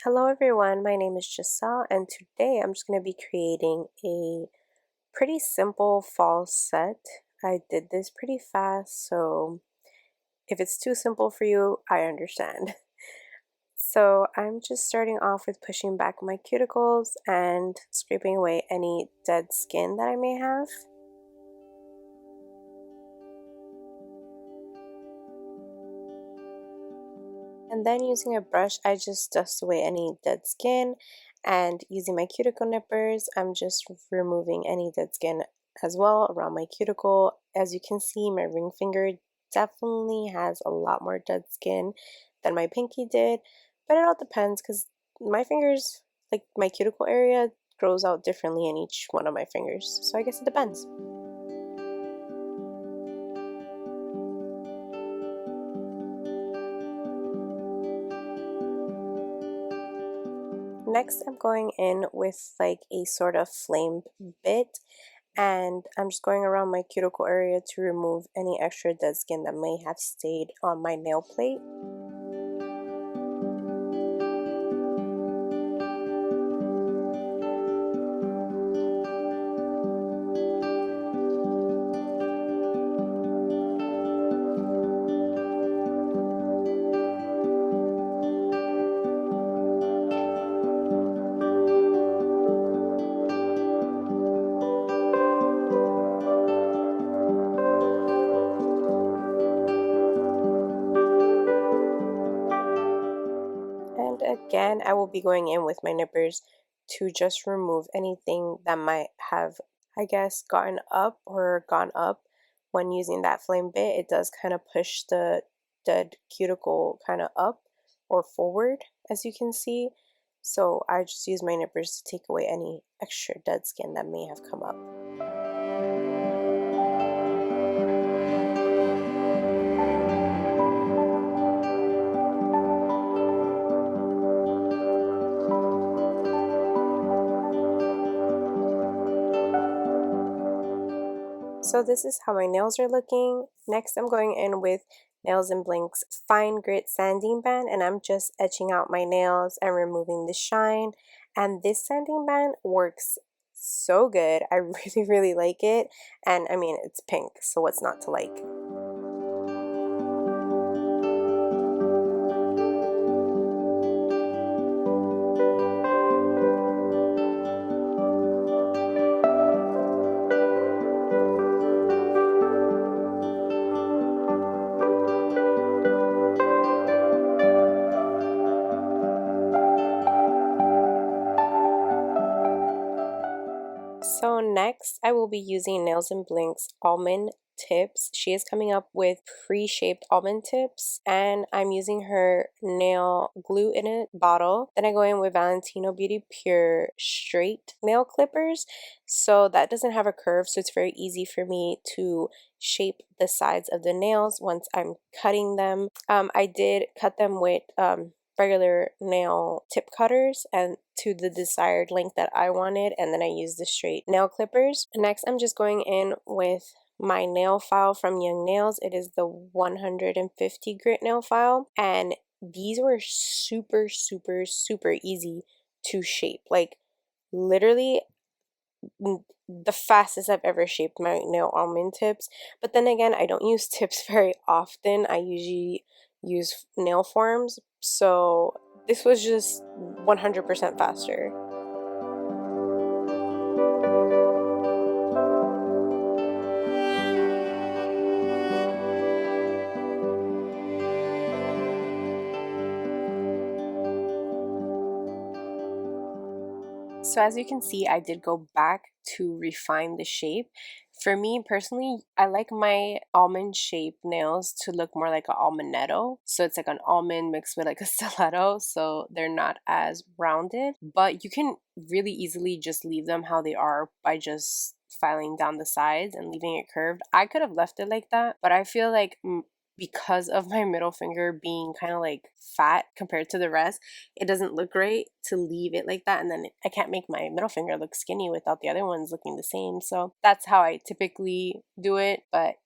Hello everyone, my name is Gissel and today I'm just going to be creating a pretty simple fall set. I did this pretty fast, so if it's too simple for you, I understand. So I'm just starting off with pushing back my cuticles and scraping away any dead skin that I may have. And then using a brush, I just dust away any dead skin, and using my cuticle nippers, I'm just removing any dead skin as well around my cuticle. As you can see, my ring finger definitely has a lot more dead skin than my pinky did, but it all depends because my fingers, like my cuticle area, grows out differently in each one of my fingers, so I guess it depends. Next, I'm going in with like a sort of flame bit, and I'm just going around my cuticle area to remove any extra dead skin that may have stayed on my nail plate. And again, I will be going in with my nippers to just remove anything that might have, I guess, gotten up or gone up when using that flame bit. It does kind of push the dead cuticle kind of up or forward, as you can see. So I just use my nippers to take away any extra dead skin that may have come up. So this is how my nails are looking. Next, I'm going in with Nails and Blink's Fine Grit Sanding Band, and I'm just etching out my nails and removing the shine. And this sanding band works so good. I really like it. And I mean, it's pink, so what's not to like? So next, I will be using Nails and Blink's almond tips. She is coming up with pre-shaped almond tips, and I'm using her nail glue in a bottle. Then I go in with Valentino Beauty Pure straight nail clippers, so that doesn't have a curve, so it's very easy for me to shape the sides of the nails once I'm cutting them. I did cut them with regular nail tip cutters and to the desired length that I wanted, and then I used the straight nail clippers. Next, I'm just going in with my nail file from Young Nails. It is the 150 grit nail file, and these were super easy to shape. Like literally the fastest I've ever shaped my nail almond tips. But then again, I don't use tips very often. I usually use nail forms, so this was just 100% faster. So as you can see, I did go back to refine the shape. For me personally, I like my almond shaped nails to look more like an almondetto. So it's like an almond mixed with like a stiletto, so they're not as rounded. But you can really easily just leave them how they are by just filing down the sides and leaving it curved. I could have left it like that, but I feel like because of my middle finger being kind of like fat compared to the rest, it doesn't look great to leave it like that, and then I can't make my middle finger look skinny without the other ones looking the same. So that's how I typically do it, but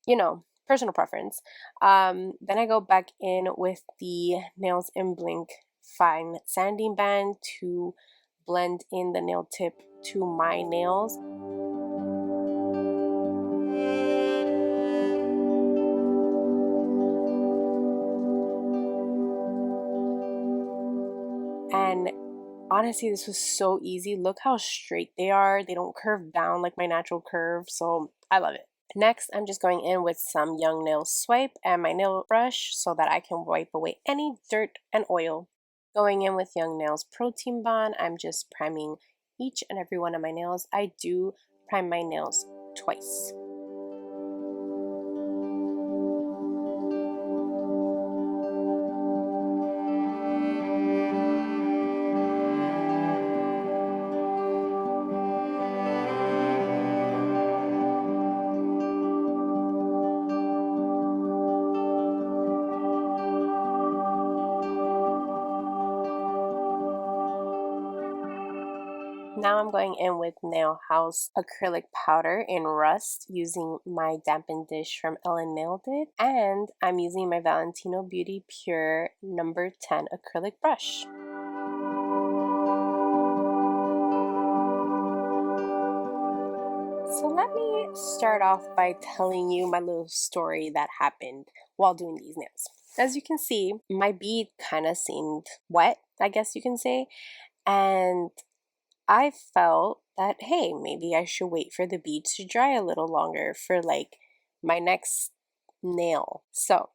you know, personal preference. Then I go back in with the Nails and Blink fine sanding band to blend in the nail tip to my nails. And honestly, this was so easy. Look how straight they are. They don't curve down like my natural curve, so I love it. Next, I'm just going in with some Young Nail Swipe and my nail brush so that I can wipe away any dirt and oil. Going in with Young Nails Protein Bond, I'm just priming each and every one of my nails. I do prime my nails twice. Now I'm going in with Nail House acrylic powder in rust using my dampened dish from Ellen Nailed It, and I'm using my Valentino Beauty Pure number 10 acrylic brush. So let me start off by telling you my little story that happened while doing these nails. As you can see, my bead kind of seemed wet, I guess you can say, and I felt that, hey, maybe I should wait for the bead to dry a little longer for like my next nail. So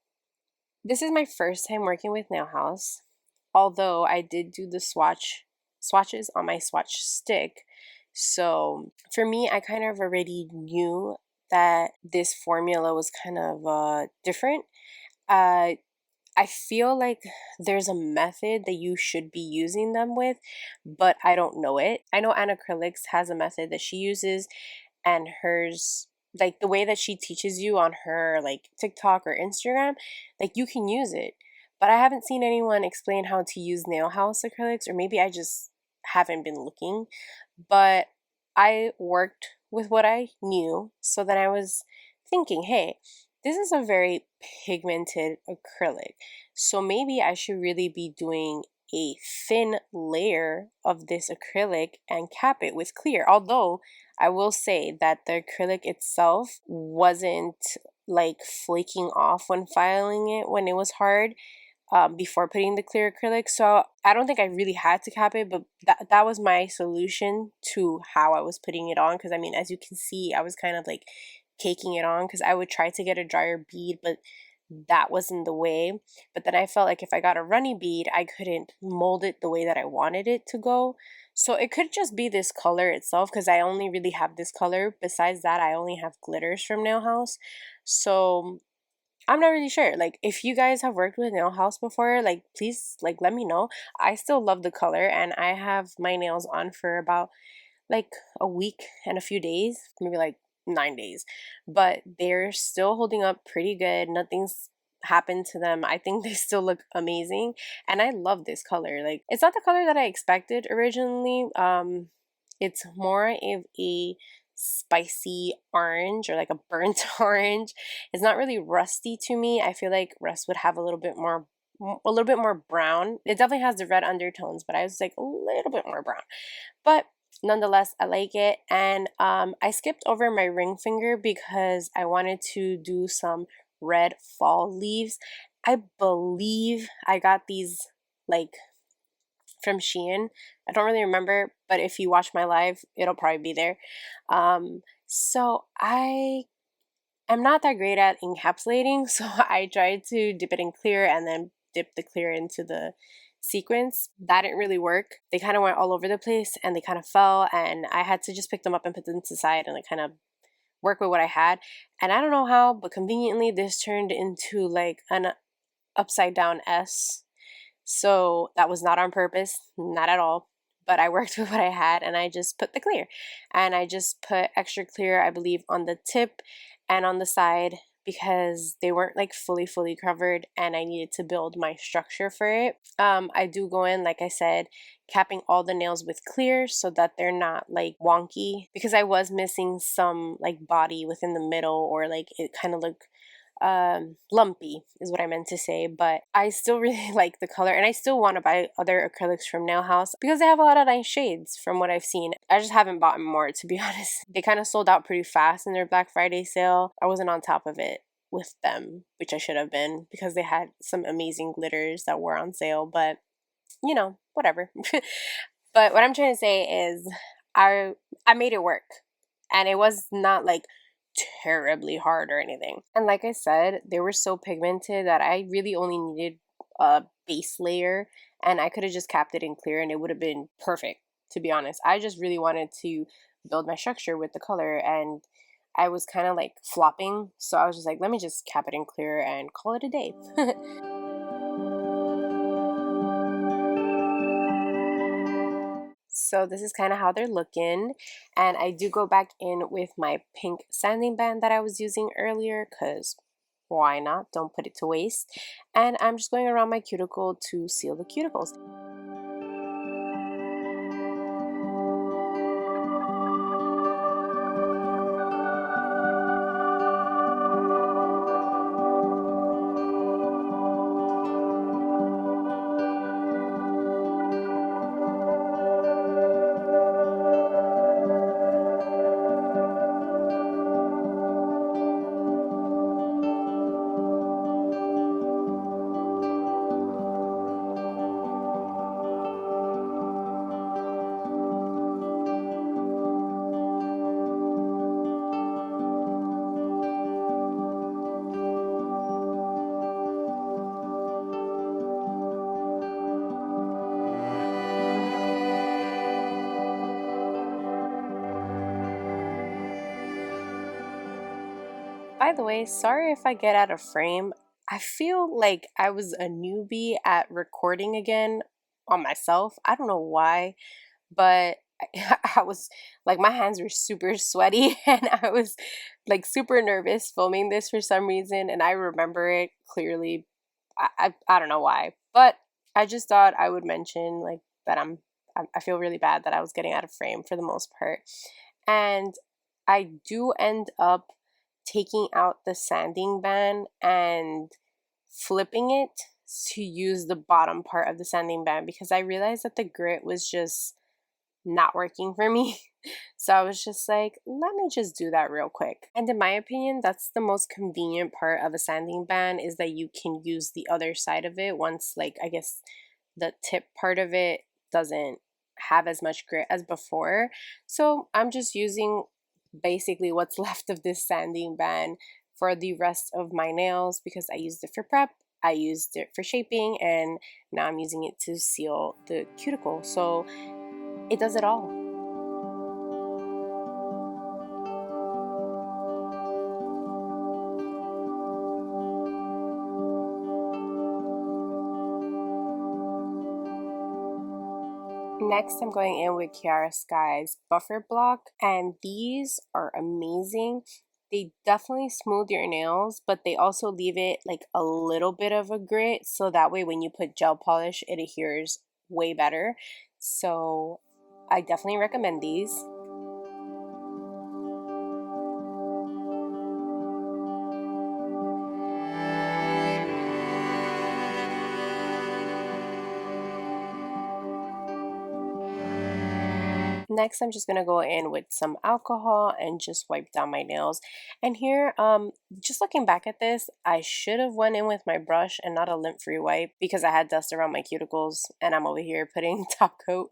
this is my first time working with Nail House, although I did do the swatches on my swatch stick. So for me, I kind of already knew that this formula was kind of different. I feel like there's a method that you should be using them with, but I don't know it. I know Anna Acrylics has a method that she uses, and hers, like the way that she teaches you on her like TikTok or Instagram, like you can use it. But I haven't seen anyone explain how to use Nail House acrylics, or maybe I just haven't been looking. But I worked with what I knew, so then I was thinking, hey, this is a very pigmented acrylic, so maybe I should really be doing a thin layer of this acrylic and cap it with clear. Although I will say that the acrylic itself wasn't like flaking off when filing it when it was hard, before putting the clear acrylic. So I don't think I really had to cap it, but that was my solution to how I was putting it on. Because I mean, as you can see, I was kind of like caking it on because I would try to get a drier bead, but that wasn't the way. But then I felt like if I got a runny bead, I couldn't mold it the way that I wanted it to go. So it could just be this color itself, because I only really have this color. Besides that, I only have glitters from Nail House. So I'm not really sure. Like, if you guys have worked with Nail House before, like, please, like, let me know. I still love the color, and I have my nails on for about like a week and a few days, maybe like 9 days, but they're still holding up pretty good. Nothing's happened to them. I think they still look amazing, and I love this color. Like, it's not the color that I expected originally. It's more of a spicy orange, or like a burnt orange. It's not really rusty to me. I feel like rust would have a little bit more brown. It definitely has the red undertones, but I was like a little bit more brown. But nonetheless, I like it. And I skipped over my ring finger because I wanted to do some red fall leaves. I believe I got these like from Shein. I don't really remember, but if you watch my live, it'll probably be there. So I'm not that great at encapsulating, so I tried to dip it in clear and then dip the clear into the sequence. That didn't really work. They kind of went all over the place and they kind of fell, and I had to just pick them up and put them to the side and like kind of work with what I had. And I don't know how, but conveniently this turned into like an upside down S. So that was not on purpose, not at all. But I worked with what I had, and I just put the clear. And I just put extra clear, I believe, on the tip and on the side, because they weren't like fully covered, and I needed to build my structure for it. I do go in, like I said, capping all the nails with clear so that they're not like wonky, because I was missing some like body within the middle, or like it kind of looked lumpy is what I meant to say, but I still really like the color, and I still want to buy other acrylics from Nail House because they have a lot of nice shades from what I've seen. I just haven't bought more, to be honest. They kind of sold out pretty fast in their Black Friday sale. I wasn't on top of it with them, which I should have been, because they had some amazing glitters that were on sale, but you know, whatever. But what I'm trying to say is I made it work, and it was not like terribly hard or anything. And like I said, they were so pigmented that I really only needed a base layer, and I could have just capped it in clear and it would have been perfect, to be honest. I just really wanted to build my structure with the color, and I was kind of like flopping, so I was just like, let me just cap it in clear and call it a day. So this is kind of how they're looking, and I do go back in with my pink sanding band that I was using earlier, because why not? Don't put it to waste. And I'm just going around my cuticle to seal the cuticles. By the way, sorry if I get out of frame. I feel like I was a newbie at recording again on myself. I don't know why, but I was like, my hands were super sweaty and I was like super nervous filming this for some reason, and I remember it clearly. I don't know why, but I just thought I would mention like that I feel really bad that I was getting out of frame for the most part. And I do end up taking out the sanding band and flipping it to use the bottom part of the sanding band, because I realized that the grit was just not working for me. So I was just like, let me just do that real quick. And in my opinion, that's the most convenient part of a sanding band, is that you can use the other side of it once, like, I guess the tip part of it doesn't have as much grit as before. So I'm just using basically what's left of this sanding band for the rest of my nails, because I used it for prep, I used it for shaping, and now I'm using it to seal the cuticle. So it does it all. Next, I'm going in with Kiara Sky's Buffer Block, and these are amazing. They definitely smooth your nails, but they also leave it like a little bit of a grit, so that way when you put gel polish, it adheres way better. So I definitely recommend these. Next, I'm just going to go in with some alcohol and just wipe down my nails. And here, just looking back at this, I should have went in with my brush and not a lint-free wipe, because I had dust around my cuticles and I'm over here putting top coat.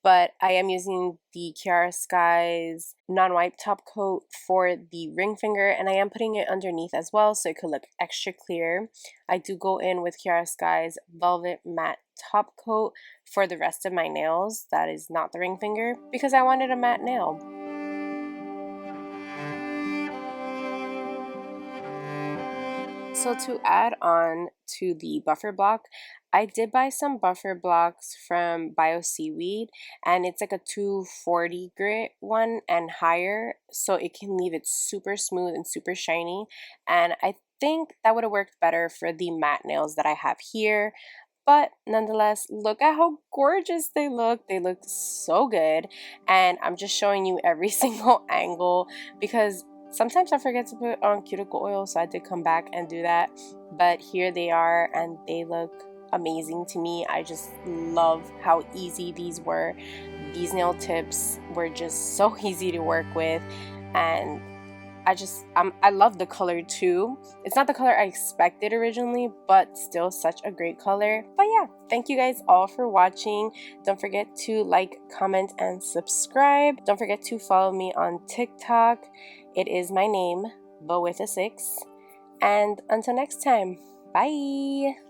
But I am using the Kiara Skies non-wipe top coat for the ring finger, and I am putting it underneath as well so it could look extra clear. I do go in with Kiara Skies Velvet Matte top coat for the rest of my nails. That is not the ring finger, because I wanted a matte nail. So to add on to the buffer block, I did buy some buffer blocks from Bio Seaweed, and it's like a 240 grit one and higher, so it can leave it super smooth and super shiny. And I think that would have worked better for the matte nails that I have here. But nonetheless, look at how gorgeous they look. They look so good. And I'm just showing you every single angle, because Sometimes I forget to put on cuticle oil, so I did come back and do that, but here they are and they look amazing to me. I just love how easy these were. These nail tips were just so easy to work with, and I love the color too. It's not the color I expected originally, but still such a great color. But yeah, thank you guys all for watching. Don't forget to like, comment, and subscribe. Don't forget to follow me on TikTok. It is my name, but with a 6. And until next time, bye!